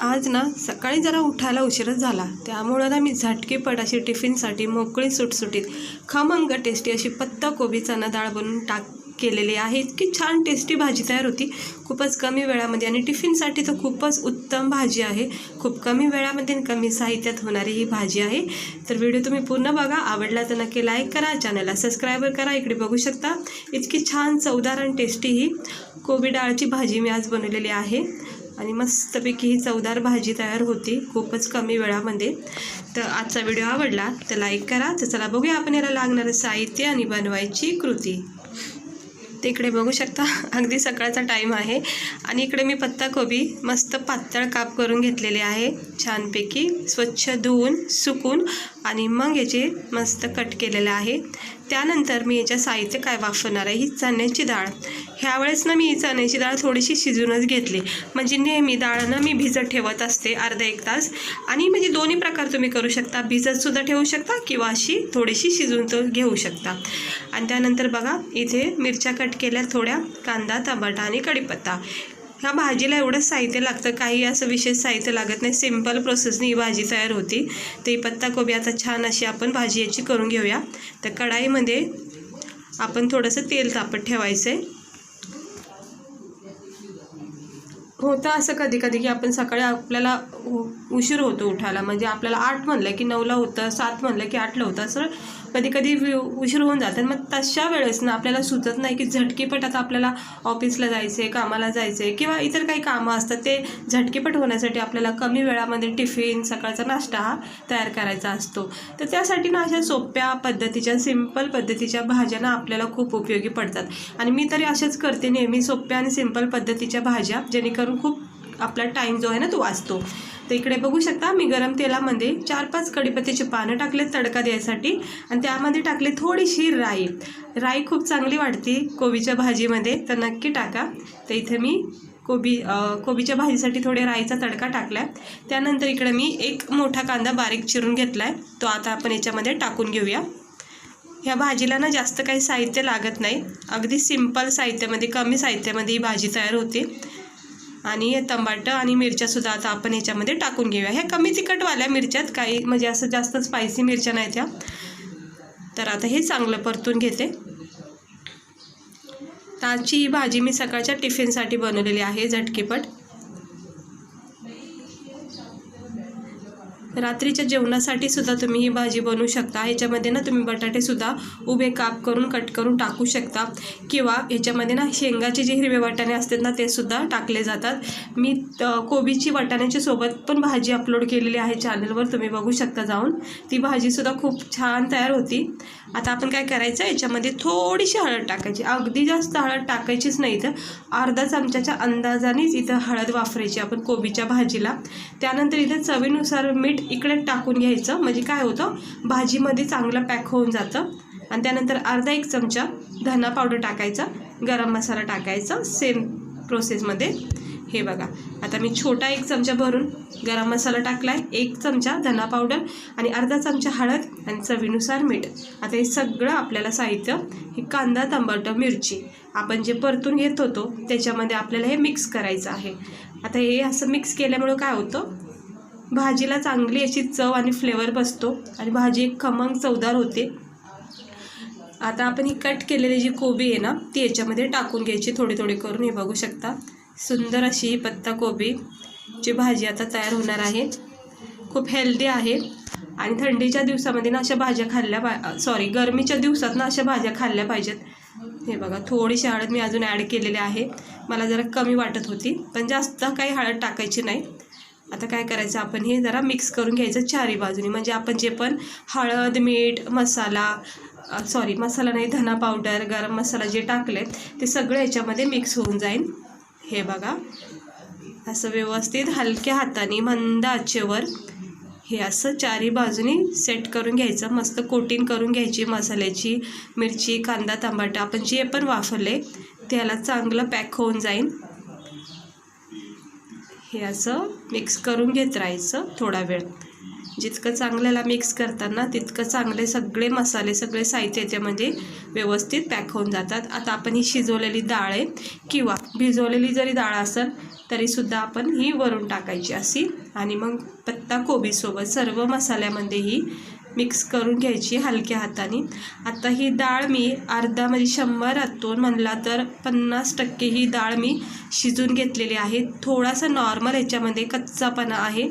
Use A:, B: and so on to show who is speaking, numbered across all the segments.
A: आज ना सकाळी जरा उठायला उशीरच झाला, त्यामुळं ना मी झटकेपट अशी टिफिनसाठी मोकळी सुटसुटीत खमंग टेस्टी अशी पत्ता कोबी चना डाळ बनवून केलेली आहे। इतकी छान टेस्टी भाजी तयार होती खूपच कमी वेळामध्ये, आणि टिफिनसाठी तर खूपच उत्तम भाजी आहे। खूप कमी वेळामध्ये कमी साहित्यात होणारी ही भाजी आहे। तर व्हिडिओ तुम्ही पूर्ण बघा, आवडला तर नक्की लाईक करा, चॅनलला सबस्क्राईब करा। इकडे बघू शकता इतकी छान चवदार आणि टेस्टी ही कोबी डाळची भाजी मी आज बनवलेली आहे, आणि मस्तपैकी ही चवदार भाजी तयार होती खूपच कमी वेळामध्ये। तर आजचा व्हिडिओ आवडला तर लाईक करा। तर चला बघूया आपण याला लागणारं साहित्य आणि बनवायची कृती। ते इकडे बघू शकता अगदी सकाळचा टाईम आहे, आणि इकडे मी पत्ताकोबी मस्त पातळ काप करून घेतलेले आहे, छानपैकी स्वच्छ धुवून सुकून, आणि मग याचे मस्त कट केलेले आहे। त्यानंतर मी याच्या साहित्य काय वापरणार आहे, ही चण्याची डाळ। ह्यावेळेस ना मी ही चण्याची डाळ थोडीशी शिजूनच घेतली, म्हणजे नेहमी डाळ ना मी भिजत ठेवत असते अर्धा एक तास, आणि म्हणजे दोन्ही प्रकार तुम्ही करू शकता, भिजतसुद्धा ठेवू शकता किंवा अशी थोडीशी शिजून तो घेऊ शकता। आणि त्यानंतर बघा इथे मिरच्या कट केल्या थोड्या, कांदा, टमाटा आणि कढीपत्ता। ह्या भाजीला एवढंच साहित्य लागतं, काही असं विशेष साहित्य लागत नाही, सिंपल प्रोसेसनी ही भाजी तयार होती। ते पत्ताकोबी आता छान अशी आपण भाजी याची करून घेऊया। तर कढाईमध्ये आपण थोडंसं तेल तापत ठेवायचं आहे। होतं असं कधी कधी की आपण सकाळी आपल्याला उशीर होतो उठायला, म्हणजे आपल्याला 8 म्हणलं की 9ला होतं, 7 म्हणलं की 8ला होतं, असं कधी कधी उशीर होऊन जातं। मग तशा वेळेस ना आपल्याला सुचत नाही की झटकीपट आता आपल्याला ऑफिसला जायचं आहे, कामाला जायचं आहे, किंवा इतर काही कामं असतात, ते झटकीपट होण्यासाठी आपल्याला कमी वेळामध्ये टिफिन सकाळचा नाश्ता हा तयार करायचा असतो। तर त्यासाठी ना अशा सोप्या पद्धतीच्या सिंपल पद्धतीच्या भाज्या ना आपल्याला खूप उपयोगी पडतात, आणि मी तरी अशाच करते नेहमी, सोप्या आणि सिंपल पद्धतीच्या भाज्या, जेणेकरून खूप आपला टाईम जो आहे ना तो वाचतो। तर इकडे बघू शकता मी गरम तेलामध्ये 4-5 कढीपत्त्याची पानं टाकले तडका द्यायसाठी, आणि त्यामध्ये टाकले थोडीशी राई। राई खूप चांगली वाटते कोबीच्या भाजीमध्ये, तर नक्की टाका। तर इथे मी कोबीच्या भाजीसाठी थोडे राईचा तडका टाकला आहे। त्यानंतर इकडे मी 1 मोठा कांदा बारीक चिरून घेतला आहे, तो आता आपण याच्यामध्ये टाकून घेऊया। ह्या भाजीला ना जास्त काही साहित्य लागत नाही, अगदी सिंपल साहित्यामध्ये, कमी साहित्यामध्ये ही भाजी तयार होते। आणि टमाटर आणि मिरच्यासुद्धा आता आपण ह्याच्यामध्ये टाकून घेऊया। ह्या कमी तिखटवाल्या मिरच्यात, काही म्हणजे असं जास्त स्पायसी मिरच्या नाहीत ह्या। तर आता हे चांगलं परतून घेते। आजची ही भाजी मी सकाळच्या टिफिनसाठी बनवलेली आहे झटकीपट। रात्रीच्या जेवणासाठी सुद्धा तुम्ही ही भाजी बनवू शकता। ह्याच्यामध्ये ना तुम्ही बटाटेसुद्धा उभे काप करून कट करून टाकू शकता, किंवा ह्याच्यामध्ये ना शेंगाचे जे हिरवे वाटाणे असतात ना ते सुद्धा टाकले जातात। मी कोबीची वाटाण्याच्या सोबत पण भाजी अपलोड केलेली आहे चॅनलवर, तुम्ही बघू शकता जाऊन, ती भाजीसुद्धा खूप छान तयार होती। आता आपण काय करायचं, याच्यामध्ये थोडीशी हळद टाकायची, अगदी जास्त हळद टाकायचीच नाही, तर अर्धा चमच्याच्या अंदाजानेच इथं हळद वापरायची आपण कोबीच्या भाजीला। त्यानंतर इथे चवीनुसार मीठ इकडे टाकून घ्यायचं, म्हणजे काय होतं भाजीमध्ये चांगलं पॅक होऊन जातं। आणि त्यानंतर अर्धा 1 चमचा धना पावडर टाकायचा, गरम मसाला टाकायचा सेम प्रोसेसमध्ये। हे बघा आता मी छोटा 1 चमचा भरून गरम मसाला टाकला आहे, 1 चमचा धना पावडर आणि अर्धा चमचा हळद आणि चवीनुसार मीठ। आता हे सगळं आपल्याला साहित्य, हे कांदा, टमाटर, मिरची आपण जे परतून घेत होतो त्याच्यामध्ये आपल्याला हे मिक्स करायचं आहे। आता हे असं मिक्स केल्यामुळं काय होतं, भाजीला चांगली अशी चव आणि फ्लेवर बसतो, आणि भाजी एक खमंग चवदार होते। आता आपण ही कट केलेली जी कोबी आहे ना ती याच्यामध्ये टाकून घ्यायची थोडी थोडी करून। हे बघू शकता सुंदर अशी पत्ता कोबीची भाजी आता तयार होणार आहे, खूप हेल्दी आहे। आणि थंडीच्या दिवसामध्ये ना अशा भाज्या गरमीच्या दिवसात ना अशा भाज्या खाल्ल्या पाहिजेत। हे बघा थोडीशी हळद मी अजून ॲड केलेली आहे, मला जरा कमी वाटत होती, पण जास्त काही हळद टाकायची नाही। आता काय करायचं, आपण हे जरा मिक्स करून घ्यायचं चारी बाजूनी, म्हणजे आपण जे पण हळद, मीठ, मसाला नाही, धना पावडर, गरम मसाला जे टाकले ते सगळं याच्यामध्ये मिक्स होऊन जाईल। हे बघा असं व्यवस्थित हलक्या हाताने मंद आचेवर हे असं चारी बाजूनी सेट करून घ्यायचं, मस्त कोटिंग करून घ्यायची मसाल्याची। मिरची, कांदा, टमाटर आपण जे पण वापरले त्याला चांगलं पॅक होऊन जाईल। हे असं मिक्स करून घेत राहायचं थोडा वेळ। जितकं चांगल्याला मिक्स करताना तितकं चांगले सगळे मसाले सगळे साहित्य याच्यामध्ये व्यवस्थित पॅक होऊन जातात. आता आपण ही शिजवलेली डाळ आहे किंवा भिजवलेली जरी डाळ असेल तरीसुद्धा आपण ही वरून टाकायची अशी आणि मग पत्ता कोबीसोबत सर्व मसाल्यामध्ये ही मिक्स करून घ्यायची हलक्या हाताने. आता ही डाळ मी अर्धा म्हणजे 100 म्हणला तर 50% ही डाळ मी शिजून घेतलेली आहे. थोडासा नॉर्मल ह्याच्यामध्ये कच्चापणा आहे,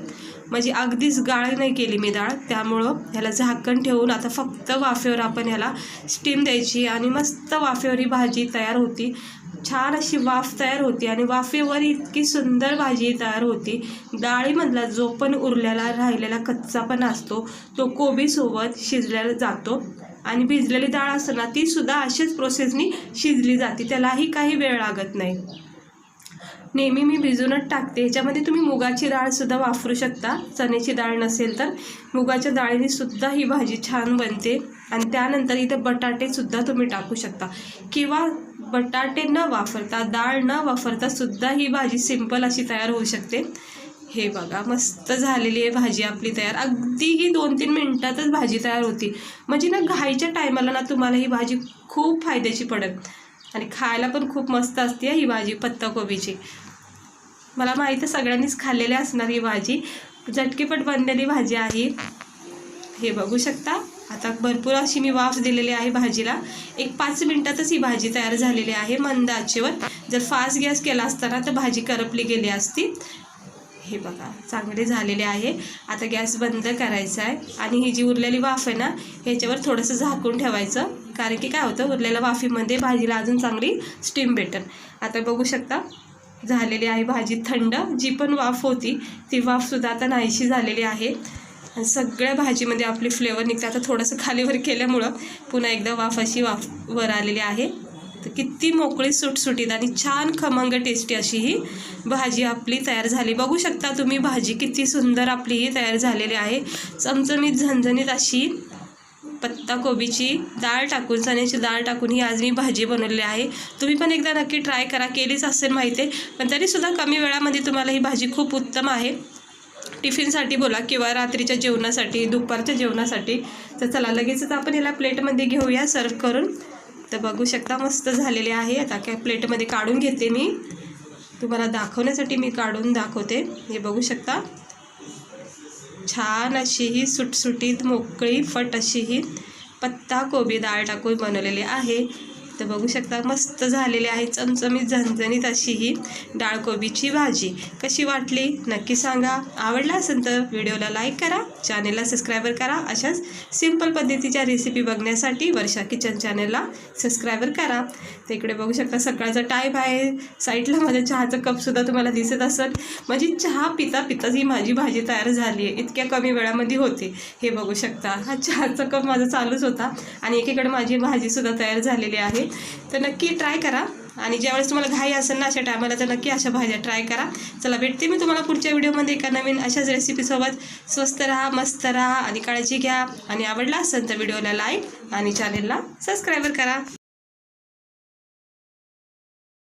A: म्हणजे अगदीच गाळ नाही केली मी डाळ, त्यामुळं ह्याला झाकण ठेवून आता फक्त वाफेवर आपण ह्याला स्टीम द्यायची आणि मस्त वाफेवर ही भाजी तयार होती. छान अशी वाफ तयार होती आणि वाफेवर इतकी सुंदर भाजी तयार होती. डाळीमधला जो पण उरलेला राहिलेला कच्चापणा असतो तो कोबीसोबत शिजलेला जातो आणि भिजलेली डाळ असते ना तीसुद्धा अशाच प्रोसेसनी शिजली जाते, त्यालाही काही वेळ लागत नाही. नेहमी मी भिजूनच टाकते. ह्याच्यामध्ये तुम्ही मुगाची डाळसुद्धा वापरू शकता, चण्याची डाळ नसेल तर मुगाच्या डाळीनेसुद्धा ही भाजी छान बनते. आणि त्यानंतर इथे बटाटेसुद्धा तुम्ही टाकू शकता किंवा बटाटे न वापरता डाळ न वापरता सुद्धा ही भाजी सिंपल अशी तयार होऊ शकते. हे बघा मस्त झालेली आहे भाजी आपली तयार. अगदी ही 2-3 मिनटातच भाजी तयार होती. म्हणजे ना घाईच्या टायमाला ना तुम्हाला ही भाजी खूप फायद्याची पडेल आणि खायला पण खूप मस्त असते ही भाजी पत्ताकोबीची. मला माहीत आहे सगळ्यांनीच खाल्लेली असणार ही भाजी. झटकीपट बनलेली भाजी आहे. हे बघू शकता. आता भरपूर अशी मी वाफ दिलेली आहे भाजीला. एक 5 मिनटातच ही भाजी तयार झालेली आहे मंद आचेवर. जर फास्ट गॅस केला असताना तर भाजी करपली गेली असती. हे बघा चांगले झालेले आहे. आता गॅस बंद करायचा आहे आणि ही जी उरलेली वाफ आहे ना ह्याच्यावर थोडंसं झाकून ठेवायचं, कारण की काय होतं उरलेल्या वाफीमध्ये भाजीला अजून चांगली स्टीम भेटेल. आता बघू शकता झालेली आहे भाजी थंड. जी पण वाफ होती ती वाफसुद्धा आता नाहीशी झालेली आहे आणि सगळ्या भाजीमध्ये आपली फ्लेवर निघते. आता थोडंसं खालीवर केल्यामुळं पुन्हा एकदा वाफ अशी वर आलेली आहे. तर किती मोकळी सुटसुटीत आणि छान खमंग टेस्टी अशी ही भाजी आपली तयार झाली. बघू शकता तुम्ही भाजी किती सुंदर आपली ही तयार झालेली आहे. चमचमीत झणझणीत अशी पत्ताकोबीची डाळ टाकून चण्याची डाळ टाकून ही आज मी भाजी बनवलेली आहे. तुम्ही पण एकदा नक्की ट्राय करा. केलीच असेल माहिती आहे, पण तरीसुद्धा कमी वेळामध्ये तुम्हाला ही भाजी खूप उत्तम आहे. टिफिनसाठी बोला किंवा रात्रीच्या जेवणासाठी दुपारच्या जेवणासाठी. तर चला लगेचच आपण याला प्लेटमध्ये घेऊया सर्व करून. तर बघू शकता मस्त झालेले आहे. आता काय प्लेटमध्ये काढून घेते मी, तुम्हाला दाखवण्यासाठी मी काढून दाखवते. हे बघू शकता छान अशी ही सुटसुटीत मोकळी फट अशी ही पत्ता कोबी डाळ टाकून बनवलेली आहे. तर बघू शकता मस्त झालेली आहे चमचमीत झणझणीत अशी ही डाळ कोबीची भाजी. कशी वाटली नक्की सांगा. आवडला असेल तर व्हिडिओला लाईक करा, चॅनेलला सबस्क्रायबर करा. अशाच सिंपल पद्धतीच्या रेसिपी बघण्यासाठी वर्षा किचन चॅनेलला सबस्क्रायबर करा. तर इकडे बघू शकता सकाळचा टाईम आहे. साईडला माझ्या चहाचं कपसुद्धा तुम्हाला दिसत असेल. म्हणजे चहा पिता पिताच ही माझी भाजी तयार झाली आहे. इतक्या कमी वेळामध्ये होते. हे बघू शकता हा चहाचा कप माझा चालूच होता आणि एकीकडे माझी भाजीसुद्धा तयार झालेली आहे. तर नक्की ट्राय करा आणि ज्यावेळेस तुम्हाला घाई असेल ना अशा टायमाला तर नक्की अशा भाज्या ट्राय करा. चला भेटते मी तुम्हाला पुढच्या व्हिडिओमध्ये एका नवीन अशाच रेसिपीसोबत. स्वस्त राहा, मस्त राहा आणि काळजी घ्या. आणि आवडला असेल तर व्हिडिओला लाईक आणि चॅनेलला सबस्क्रायबर करा.